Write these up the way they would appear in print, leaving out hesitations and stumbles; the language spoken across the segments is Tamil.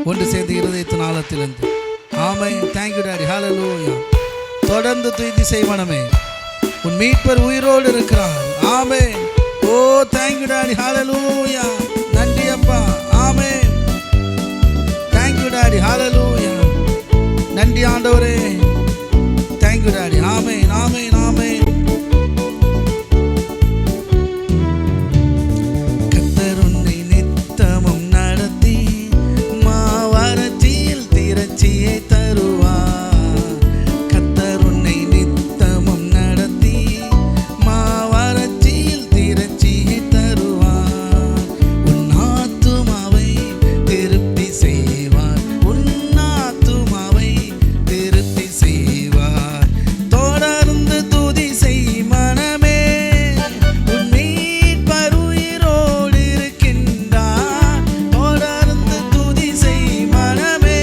ஒன்று சேர்ந்து இருதயத்தின் ஆழத்திலிருந்து. ஆமென். Thank you daddy. ஹல்லேலூயா. தொடர்ந்து துதி செய்வனமே, உன் மீட்பர் உயிரோடு இருக்கிறார். Amen. Oh thank you daddy. Hallelujah. நன்றி அப்பா. ஆமென். Thank you daddy. ஹல்லேலூயா. நன்றி ஆண்டவரே. Thank you daddy. Amen, amen, amen. கர்த்தர் உன்னை நித்தமும் நடத்தி மாவறட்சியில் திரட்சியை தருவார். கர்த்தர் உன்னை நித்தமும் நடத்தி மாவறட்சியில் திரட்சியை தருவார். உன் ஆத்துமாவை திருப்தி செய்வார். உன் ஆத்துமாவை திருப்தி செய்வார். தொடர்ந்து துதி செய் மனமே, உன் மீட்பர் உயிரோடு இருக்கின்றார். தொடர்ந்து துதி செய் மனமே,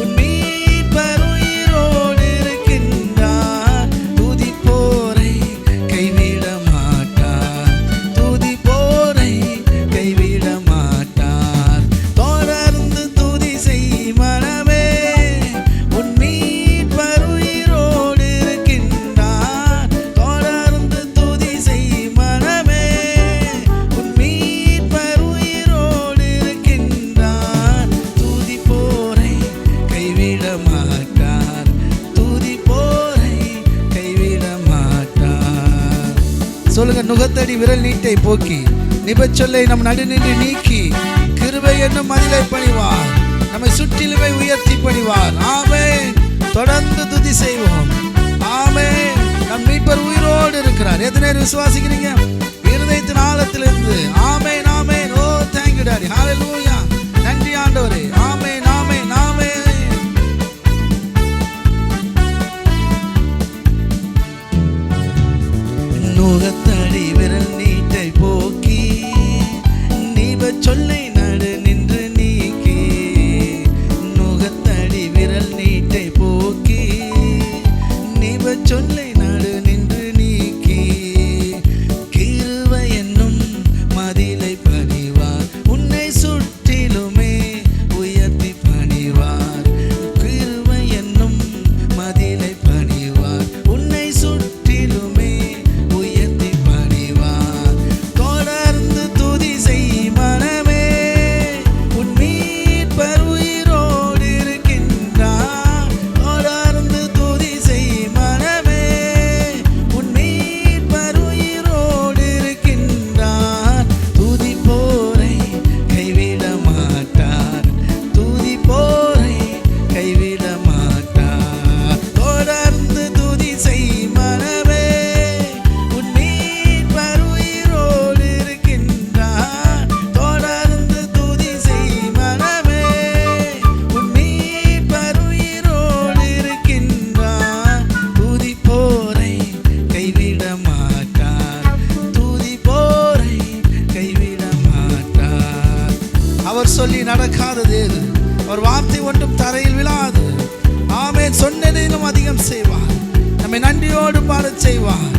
உன் மீட்பர் உயிரோடு இருக்கின்றார். துதிப்போரை கைவிட மாட்டார். துதிப்போரை கைவிட மாட்டார். தொடர்ந்து துதி செய் மனமே, உன் மீட்பர் உயிரோடு இருக்கின்றார். தொடர்ந்து துதி செய் மனமே, உன் மீட்பர் உயிரோடு இருக்கின்றார். துதிப்போரை கைவிட மாட்டார். துதிப்போரை கைவிட மாட்டார். சொல்லுங்க. நுகத்தடி விரல் நீட்டை போக்கி நிபச்சொல்லை நம் நடுநின்று நீக்கி கிருபை என்னும் மதிலை பணிவார். நம்மை சுற்றிலுமே உயர்த்தி பணிவார். ஆமென். தொடர்ந்து துதி செய்வோம். ஆமென். நம் மீட்பர் உயிரோடு இருக்கிறார். எத்தனை பேர் விசுவாசிக்கிறீங்க? இருதயத்தின் ஆழத்திலிருந்து. ஆமென், ஆமென். Oh thank you daddy. ஹல்லேலூயா. நன்றி ஆண்டவரே. ஆமென், ஆமென், ஆமென். நுகத்தடி விரல் நீட்டை போக்கி நிபச்சொல்லை நடு நின்று நீக்கி. நுகத்தடி விரல் நீட்டை போக்கி நிபச்சொல்லை நடு நின்று நீக்கி. கிருபை என்னும் மதிலை பணிவார். உன்னை சுற்றிலுமே உயர்த்தி பணிவார். கிருபை என்னும் மதிலை பணிவார். உன்னை சுற்றிலுமே உயர்த்தி பணிவார். தொடர்ந்து துதி செய் மனமே, உன் மீட்பர் உயிரோடு இருக்கின்றார். தொடர்ந்து துதி செய் மனமே, உன் மீட்பர் உயிரோடு இருக்கின்றார். துதிப்போரை கைவிட மாட்டார். துதிப்போரை கைவிட மாட்டார். தொடர்ந்து துதி செய் மனமே, உன் மீட்பர் உயிரோடு இருக்கின்றார். தொடர்ந்து துதி செய் மனமே, உன் மீட்பர் உயிரோடு இருக்கின்றார். துதிப்போரை கைவிட மாட்டார். துதிப்போரை கைவிட மாட்டார். அவர் சொல்லி நடக்காதது ஏது? அவர் வார்த்தை ஒன்றும் தரையில் விழாது. ஆமென். சொன்னதிலும் அதிகம் செய்வார். நம்மை நன்றியோடு பாடச் செய்வார்.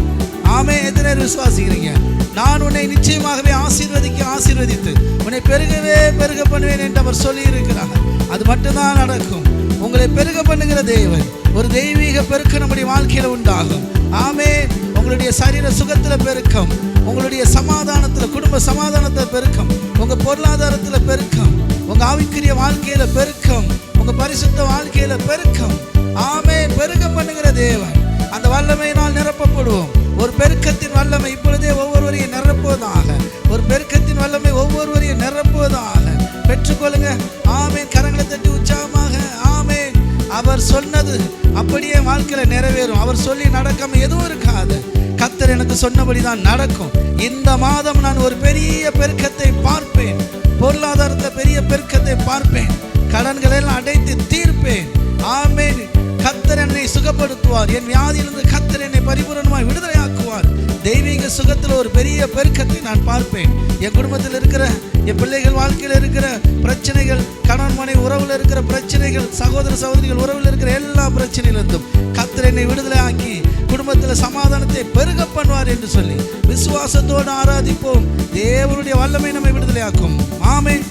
ஆமென். எத்தனை பேர் விசுவாசிக்கிறீங்க? நான் உன்னை நிச்சயமாகவே ஆசீர்வதித்து உன்னை பெருகவே பெருக பண்ணுவேன் என்று அவர் சொல்லி இருக்கிறார். அது மட்டும்தான் நடக்கும். உங்களை பெருக பண்ணுகிற தேவன். ஒரு தெய்வீக பெருக்கம் நம்முடைய வாழ்க்கையில உண்டாகும். ஆமென். உங்களுடைய சரீர சுகத்துல பெருக்கம், உங்களுடைய சமாதானத்துல, குடும்ப சமாதானத்துல பெருக்கம், உங்க பொருளாதாரத்துல பெருக்கம், உங்க ஆவிக்குரிய வாழ்க்கையில பெருக்கம், உங்க பரிசுத்த வாழ்க்கையில பெருக்கம். ஆமென். பெருக பண்ணுகிற தேவன். அந்த வல்லமையினால் நிரப்பப்படுவோம். ஒரு பெருக்கத்தின் வல்லமை இப்பொழுதே ஒவ்வொருவரையும் நிரப்புவதாக. ஒரு பெருக்கத்தின் வல்லமை ஒவ்வொருவரையும் நிரப்புவதாக. பெற்றுக்கொள்ளுங்க. ஆமென். கரங்களை தட்டி உற்சாகமாக ஆமென். அவர் சொன்னது அப்படியே வாழ்க்கையில நிறைவேறும். அவர் சொல்லி நடக்காம எதுவும் இருக்காது. கர்த்தர் எனக்கு சொன்னபடிதான் நடக்கும். இந்த மாதம் நான் ஒரு பெரிய பெருக்கத்தை பார்ப்பேன். பொருளாதாரத்தை பெரிய பெருக்கத்தை பார்ப்பேன். கடன்களை எல்லாம் அடைத்து தீர்ப்பேன். ஆமென். கர்த்தர் என்னை சுகப்படுத்துவார். என் வியாதியிலிருந்து கர்த்தர் என்னை பரிபூரணமாய் விடுதலையாக்குவார். தெய்வீக சுகத்தில் ஒரு பெரிய பெருக்கத்தை நான் பார்ப்பேன். என் குடும்பத்தில் இருக்கிற, என் பிள்ளைகள் வாழ்க்கையில் இருக்கிற பிரச்சனைகள், கணவன் மனைவி உறவில் இருக்கிற பிரச்சனைகள், சகோதர சகோதரிகள் உறவில் இருக்கிற எல்லா பிரச்சனையிலிருந்தும் கர்த்தர் என்னை விடுதலையாக்கி குடும்பத்தில் சமாதானத்தை பெருக பண்ணுவார் என்று சொல்லி விசுவாசத்தோடு ஆராதிப்போம். தேவனுடைய வல்லமை நம்மை விடுதலையாக்கும். ஆமென்.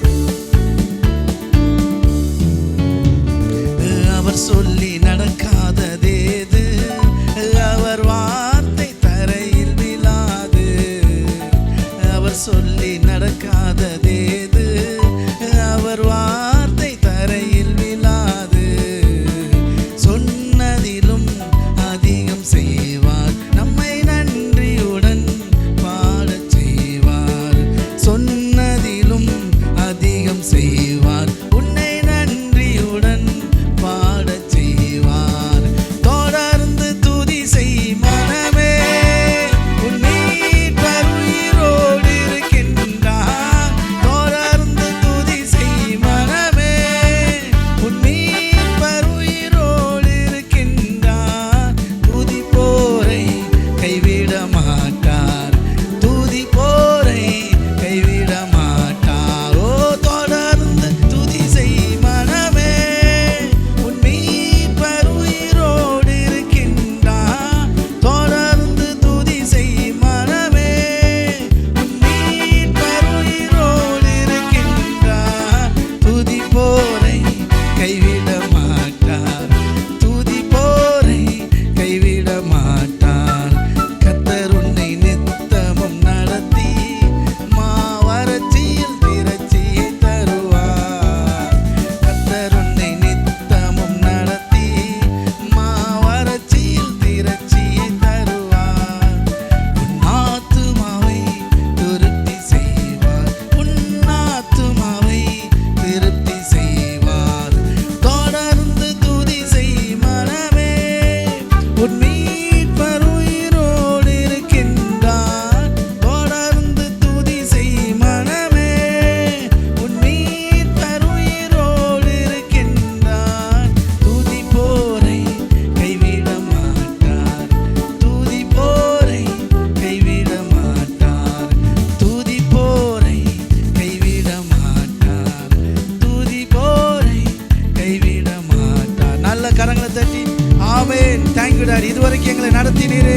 இதுவரைக்கும் எங்களை நடத்தினீரே.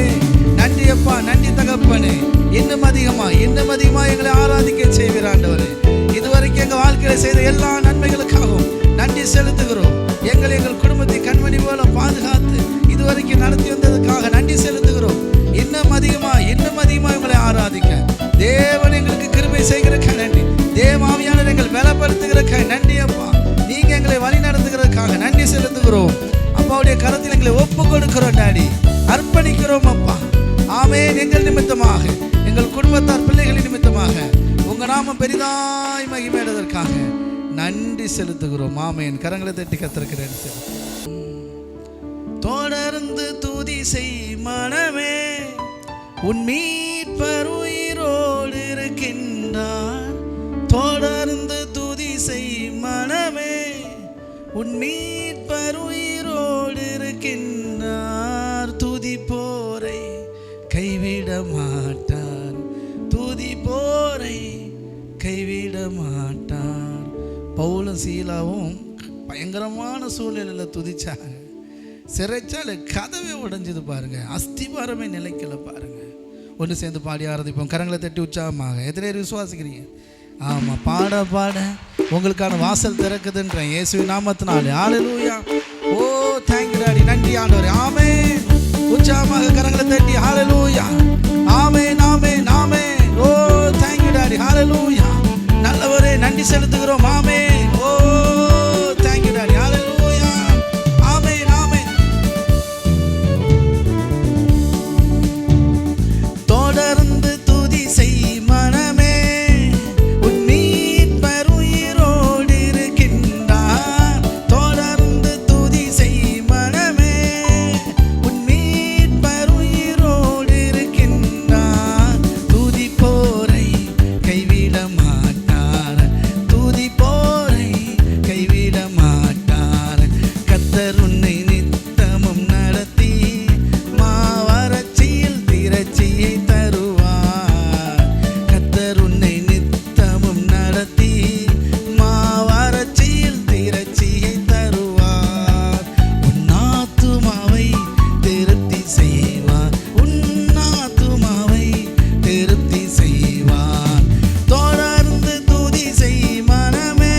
நன்றி அப்பா, நன்றி தகப்பனே. இன்னும் அதிகமா எங்களை ஆராதிக்க செய்வீர் ஆண்டவரே. இதுவரைக்கும் எங்கள் வாழ்க்கையில செய்த எல்லா நன்மைகளுக்காகவும் நன்றி செலுத்துகிறோம். எங்கள் குடும்பத்தை கண்மணி போல பாதுகாத்து இதுவரைக்கும் நடத்தி வந்ததுக்காக நன்றி செலுத்துகிறோம். இன்னும் அதிகமா எங்களை ஆராதிக்க தேவன் எங்களுக்கு கிருபை செய்கிறதுக்காக நன்றி. தேவாவியானவர் எங்கள் பலப்படுத்துகிறதுக்காக நன்றி அப்பா. நீங்க எங்களை வழி நடத்துகிறதுக்காக நன்றி செலுத்துகிறோம். அப்பாவுடைய கரத்தில் எங்களை ஒப்பு கொடுக்கிறோம் டாடி, அர்ப்பணிக்கிறோம் அப்பா. ஆமென். எங்கள் நிமித்தமாக, எங்கள் குடும்பத்தார் பிள்ளைகளின் நிமித்தமாக உங்க நாமம் பெரிதாய் மகிமையடைவதற்காக நன்றி செலுத்துகிறோம். ஆமென். கரங்களை தட்டி கர்த்தருக்கு தொடர்ந்து துதி செய் மனமே, உன் மீட்பர் உயிரோடு இருக்கின்றார். தொடர்ந்து துதி செய் மனமே, உன் மீட்பர் உயிரோடு இருக்கின்றார். துதி போரை கைவிட மாட்டார், துதி போரை கைவிட மாட்டார். பவுலும் சீலாவும் பயங்கரமான சூழ்நிலையில் துதிச்சாங்க. சிறைச்சால கதவை உடைஞ்சது பாருங்க, அஸ்திபாரமே நிலைக்கல பாருங்க. ஒன்று சேர்ந்து பாடி ஆராதிப்போம். கரங்களை தட்டி உற்சாகமாக. எத்தனை பேர் விசுவாசிக்கிறீங்க? ஆமாம், பாட பாட உங்களுக்கான வாசல் திறக்குதுன்றேன் இயேசுவின் நாமத்தினாலே. ஹல்லேலூயா. ஓ தேங்க்யூ டாடி, நன்றி ஆண்டவரே. ஆமென். உற்சாகமாக கரங்களை தட்டி ஹல்லேலூயா. ஆமென், ஆமென், ஆமென். ஓ தேங்க்யூ டாடி, ஹல்லேலூயா. நல்லவரே, நன்றி செலுத்துகிறோம். ஆமென். ஓ தேங்க்யூ டாடி, ஹல்லேலூயா. ஆமென், ஆமென். தொடர்ந்து துதி செய் மனமே, உன் மீட்பர் உயிரோடு இருக்கின்றார். தொடர்ந்து துதி செய் மனமே, உன் மீட்பர் உயிரோடு இருக்கின்றார். துதி போரை கைவிட மாட்டார், துதி போரை கைவிட மாட்டார். கர்த்தர் உன்னை நித்தமும் நடத்தி மாவறட்சியில் திரட்சியை தருவார். கர்த்தர் உன்னை நித்தமும் நடத்தி மாவறட்சியில் திரட்சியை தருவார். உன் ஆத்துமாவை திருப்தி செய்வார், உன் ஆத்துமாவை திருப்தி செய்வார். தொடர்ந்து துதி செய் மனமே,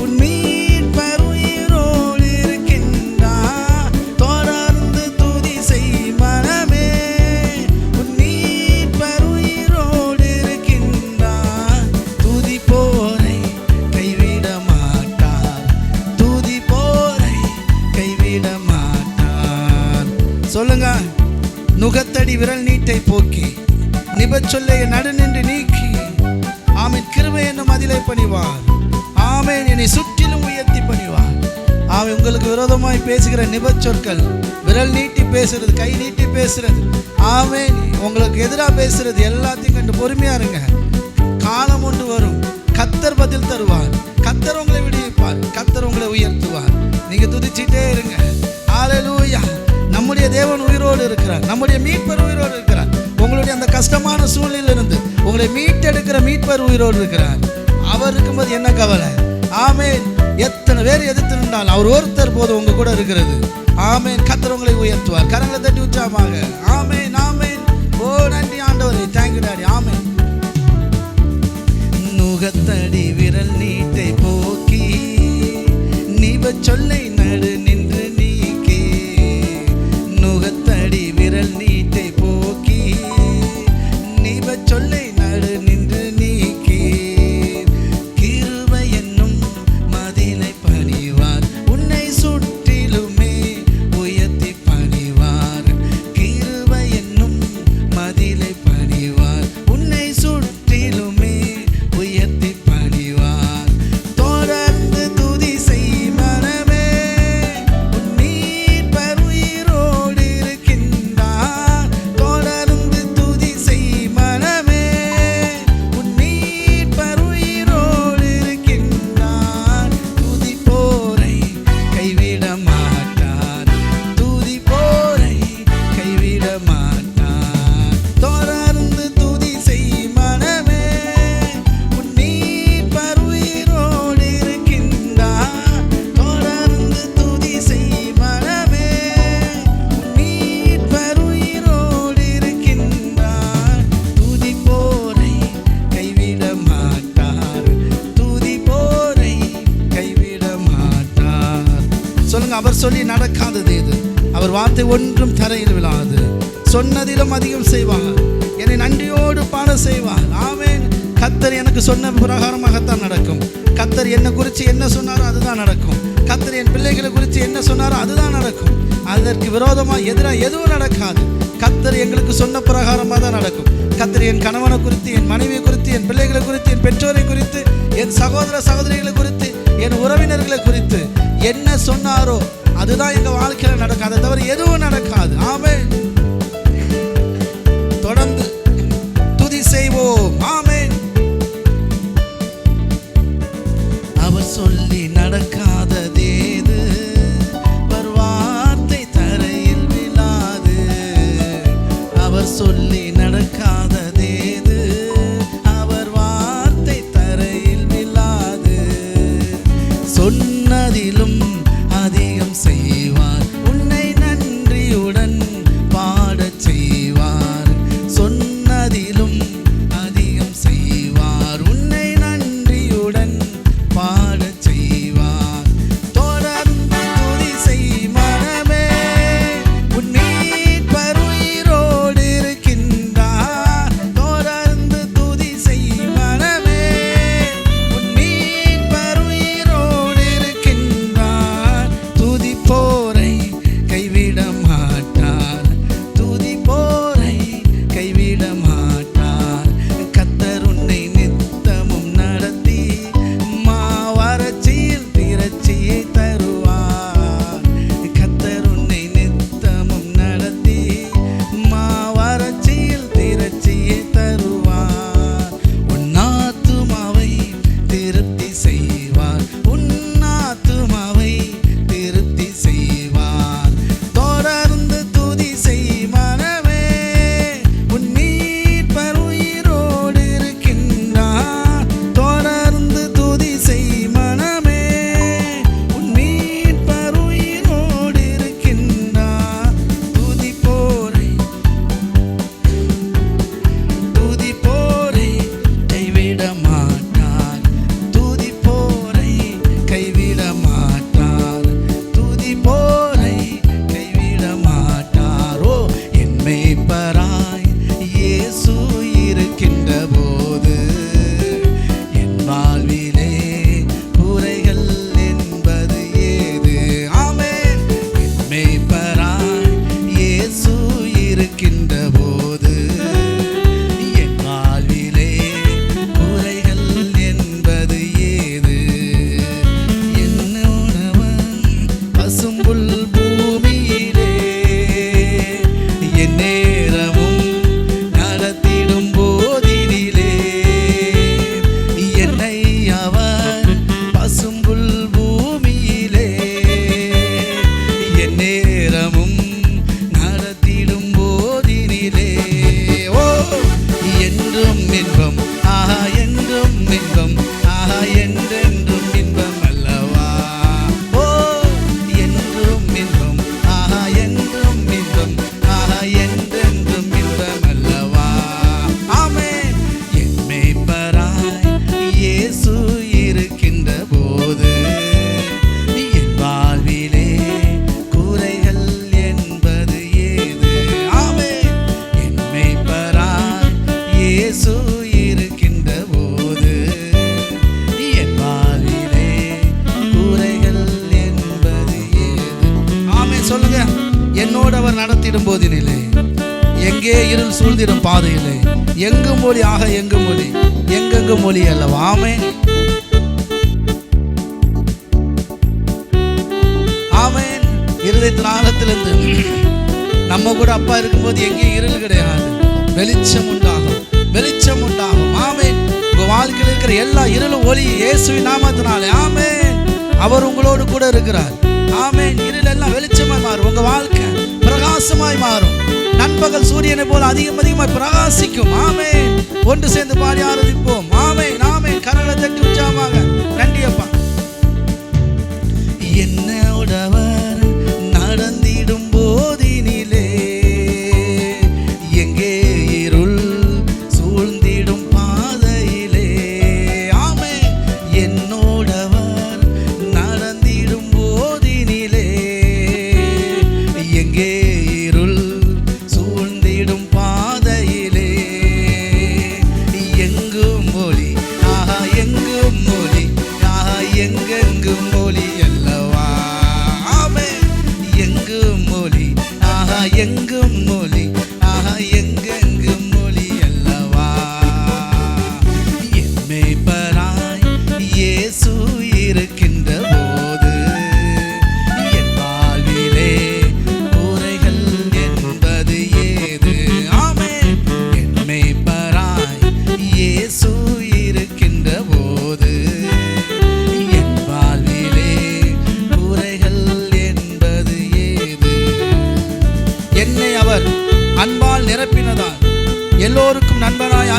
உன் மீட்பர் உயிரோடு இருக்கின்றார். தொடர்ந்து துதி செய் மனமே, உன் மீட்பர் உயிரோடு இருக்கின்றார். துதி போரை கைவிட மாட்டார், துதி போரை கைவிட மாட்டார். சொல்லுங்க. நுகத்தடி விரல் நீட்டை போக்கி நிபச்சொல்லை நடுநின்று நீக்கி, ஆமென். கிருபை என்னும் மதிலை பணிவார். ஆமென். என்னை சுற்றிலும் உயர்த்தி பணிவார். ஆமென். உங்களுக்கு விரோதமாய் பேசுகிற நிபச்சொற்கள், விரல் நீட்டி பேசுறது, கை நீட்டி பேசுறது, ஆமென், உங்களுக்கு எதிராக பேசுறது எல்லாத்தையும் கண்டு பொறுமையா இருங்க. காலம் ஒன்று வரும், கர்த்தர் பதில் தருவார். கர்த்தர் உங்களை விடுவிப்பார், கர்த்தர் உங்களை உயர்த்துவார். நீங்க துதிச்சிட்டே இருங்க. ஹல்லேலூயா. நம்முடைய தேவன் உயிரோடு இருக்கிறார், நம்முடைய மீட்பர் உயிரோடு இருக்கிறார். உங்களுடைய அந்த கஷ்டமான சூழ்நிலையிலிருந்து உங்களை மீட்டெடுக்கிற மீட்பர் உயிரோடு இருக்கிறார். அவர் இருக்கும்போது என்ன கவலை? ஆமென். எத்தனை பேர் எதிர்த்து நின்றால் அவர் ஒருத்தர் போது உங்க கூட இருக்கிறது. ஆமென். கர்த்தர் உங்களை உயர்த்துவார். கரங்களை தட்டி உற்சாகமாக. ஆமென், ஆமென். ஓ நன்றி ஆண்டவரே. Thank you daddy. ஆமென். நுகத்தடி விரல் நீட்டை போக்கி நிபச்சொல்லை நடு நின்று நீக்கி. நுகத்தடி விரல் நீட்டை போக்கி நிபச்சொல்லை நடு நின்று நீக்கி. கிருபை என்னும் மதிலை பணிவார், உன்னை சுற்றிலுமே உயர்த்தி பணிவார். கிருபை என்னும் மதிலை பணிவார், உன்னை சுற்றிலுமே உயர்த்தி பணிவார். தொடர்ந்து துதி செய் மனமே, சொல்லுங்க, அவர் சொல்லி நடக்காதது எது? அவர் வார்த்தை ஒன்றும் தரையில் விழாது. சொன்னதிலும் அதிகம் செய்வார். என்னை நன்றியோடு பாட செய்வார். ஆமென். கர்த்தர் எனக்கு சொன்ன பிரகாரமாகத்தான் நடக்கும். கர்த்தர் என்னை குறித்து என்ன சொன்னாரோ அதுதான் நடக்கும். கர்த்தர் என் பிள்ளைகளை குறித்து என்ன சொன்னாரோ அதுதான் நடக்கும். அதற்கு விரோதமாக எதிராக எதுவும் நடக்காது. கர்த்தர் எங்களுக்கு சொன்ன பிரகாரமாக தான் நடக்கும். கர்த்தர் என் கணவனை குறித்து, என் மனைவியை குறித்து, என் பிள்ளைகளை குறித்து, என் பெற்றோரை குறித்து, என் சகோதர சகோதரிகளை குறித்து, என் உறவினர்களை குறித்து என்ன சொன்னாரோ அதுதான் எங்கள் வாழ்க்கையில் நடக்கும். அதை தவிர எதுவும் நடக்காது. ஆமென். தொடர்ந்து துதி செய்வோம். ஆமென். அவர் சொல்லி நடக்காததேது? ஒரு வார்த்தை தரையில் விழாது. அவர் சொல்லி நடக்காததேது? அவர் வார்த்தை தரையில் விழாது. சொன்னதிலும் அதிகம் செய்வார். உன்னை நன்றியுடன் பாடச் செய்வார். சொன்னதிலும் அதிகம் செய்வார். உன்னை நன்றியுடன் பாடச் செய்வார். தொடர்ந்து துதி செய் மனமே, உன் மீட்பர் உயிரோடு இருக்கின்றார். தொடர்ந்து துதி செய் மனமே, உன் மீட்பர் உயிரோடு இருக்கின்றார். துதிப்போரை கைவிட மாட்டார். துதிப்போரை கைவிட மாட்டார். கர்த்தர் உன்னை நித்தமும் நடத்தி மாவறட்சியில் திரட்சியை தருவார். கர்த்தர் உன்னை நித்தமும் நடத்தி மாவறட்சியில் திரட்சியை தருவார். உன் ஆத்துமாவை திருப்தி செய்வார். உன் ஆத்துமாவை திருப்தி செய்வார். தொடர்ந்து துதி செய் மனமே, உன் மீட்பர் உயிரோடு இருக்கின்றார். தொடர்ந்து துதி செய் மனமே, உன் மீட்பர் உயிரோடு இருக்கின்றார். துதிப்போரை கைவிட மாட்டார். துதிப்போரை கைவிட மாட்டார். துதிப்போரை கைவிட மாட்டாரோ. என் மேய்ப்பராய் இயேசு இருக்கின்ற போது என் வாழ்விலே குறைகள் என்பது ஏது? ஆமென். என் மேய்ப்பராய் இயேசு இருக்கின்ற போது என் வாழ்விலே குறைகள் என்பது ஏது? என்னோடவன் பசும்புல் பூமியிலே என் நேரமும் நடத்திடும் போதினிலே, என்னை அவர் பசும்புல் பூமியிலே என் நேரமும் நடத்திடும் போதினிலே, ஓ என்றும் இன்பம், ஆஹா என்றும் இன்பம், ஆஹா என்றென்றும் இன்பம் அல்லவா? ஓ என்றும் இன்பம், ஆஹா என்றும் இன்பம், ஆஹா என்றென்றும் இன்பம் அல்லவா? ஆமென். என் மேய்ப்பராய் இயேசு இருக்கின்ற போது என் வாழ்விலே குறைகள் என்பது ஏது? ஆமென். என் மேய்ப்பராய் இயேசு இருக்கின்ற போது என் வாழ்விலே குறைகள் என்பது ஏது? ஆமென். சொல்லுங்க. என்னோடு அவர் நடத்திடும் போதினிலே எங்கே இருள் சூழ்ந்திடும் பாதையிலே எங்கும் ஒளி, ஆக எங்கும் ஒளி, எங்கெங்கும் ஒளி அல்லவா? ஆமென். ஆமென். இருதயத்தின் ஆழத்திலிருந்து நம்ம கூட அப்பா இருக்கும்போது எங்கேயும் இருள் கிடையாது. வெளிச்சம் உண்டாகும், வெளிச்சம் உண்டாகும். ஆமென். உங்க வாழ்க்கையில் இருக்கிற எல்லா இருளும் ஒளி இயேசுவின் நாமத்தினாலே. ஆமென். அவர் உங்களோடு கூட இருக்கிறார். ஆமென். இருள் எல்லாம் வெளிச்சமாய் மாறும். உங்க வாழ்க்கை பிரகாசமாய் மாறும். நண்பகல் சூரியனை போல அதிகமாய் பிரகாசிக்கும். ஆமென். ஒன்று சேர்ந்து பாடி ஆராதிப்போம். ஆமென். ஆமென். கரங்களை தட்டி உற்சாகமாக நன்றி அப்பா. என்னோடவர் நடந்திடும் போதினிலே எங்கே இருள் சூழ்ந்திடும் பாதையிலே, ஆமென். என்னோடவர் நடந்திடும் போதினிலே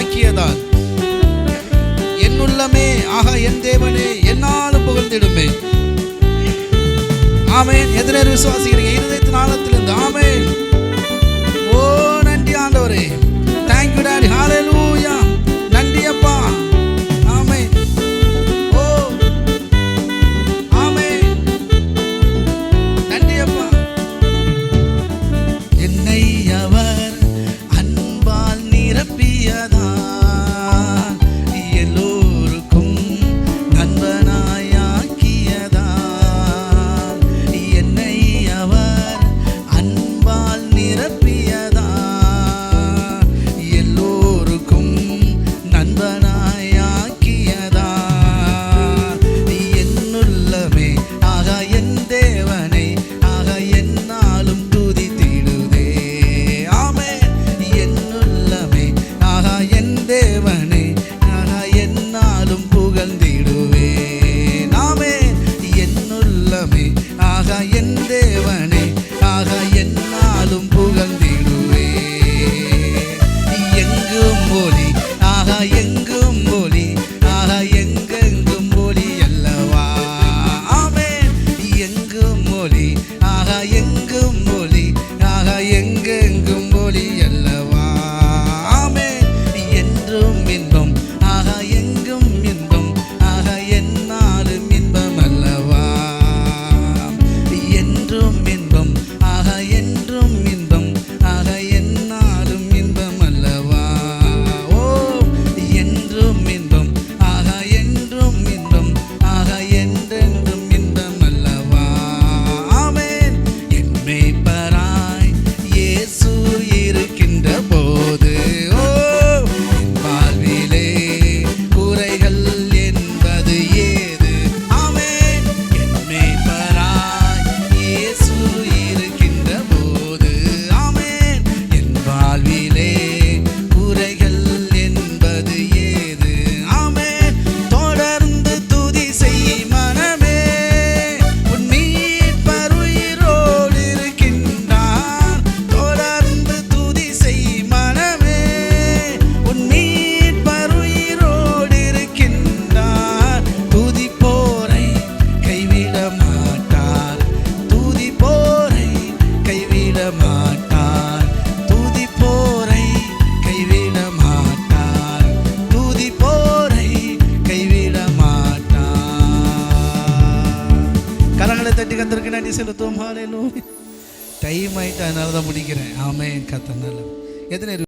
ஆக்கியதால் என் உள்ளமே ஆக என் தேவனே என்னாலும் புகழ்ந்திடுமே. ஆமென். எத்தனை பேர் விசுவாசிக்கிறீங்க இருதயத்தின் ஆழத்திலிருந்து? ஆமென். ஓ நன்றி ஆண்டவரே. Thank you daddy. ஹalleluya. நன்றி அப்பா. ஆமென். ஓ ஆமென். நன்றி அப்பா. என்னை அவர் அன்பால் நிரப்பியதா எல்லோருக்கும் நண்பனாயாக்கியதா. என்னை அவர் அன்பால் நிரப்பியதா எல்லோருக்கும் நண்பனாயாக்கியதா. என்னுள்ளமே ஆக என் தேவனை ஆக என்னாலும் துதித்திடுதே. ஆமென். என்னுள்ளமே ஆக என் தேவனை ஆக என்னாலும் புகழ்ந்திடுவேன். ஆமென். என்னுள்ளமே ஆக என் தேவனை ஆக என்னாலும் புகழ்ந்திடுவேன். எங்கும் ஒலி ஆக எங்கும் ஒலி ஆக எங்கெங்கும் ஒலி அல்லவா. ஆமென். எங்கும் ஒலி ஆக எங்கும் ஒலி ஆக எங்கெங்கும் ஒலி அல்லவா. ஆமென். என்றும் இன்பம் ஆக எங்கும் இன்பம் ஆக என்னாலும் இன்பம் அல்லவா. என்றும் இன்பம் ஆக என்றும் இன்பம் ஆக என்னாலும் இன்பம் அல்லவா. ஓ என்றும் இன்பம் ஆக என்றும் இன்பம் ஆக என்றென்றும் இன்பம் அல்லவா. ஆமென். என் மேய்ப்பராய் இயேசு இருக்கின்ற போது ஓ என் வாழ்விலே குறைகள் என்பது ஏது. ஆமென். என் மேய்ப்பராய் இயேசு இருக்கின்ற போது ஆமென் என் வாழ்விலே குறைகள் என்பது ஏது. ஆமென். தொடர்ந்து துதி செய் மனமே உன் மீட்பர் உயிரோடு இருக்கின்றார். தொடர்ந்து துதி செய் மனமே உன் மீட்பர் உயிரோடு இருக்கின்றார். துதிப்போரை கைவிட மாட்டார். துதிப்போரை கைவிட மாட்டார். துதிப்போரை கைவிட மாட்டார். துதிப்போரை கைவிட மாட்டார். கரங்களை தட்டி கர்த்தருக்கு நன்றி செலுத்துவோம். ஹalleluya. டைம் ஆயிட்டு அதனால தான் முடிக்கிறேன். ஆமென். கர்த்தர் நல்லவர். எத்தனை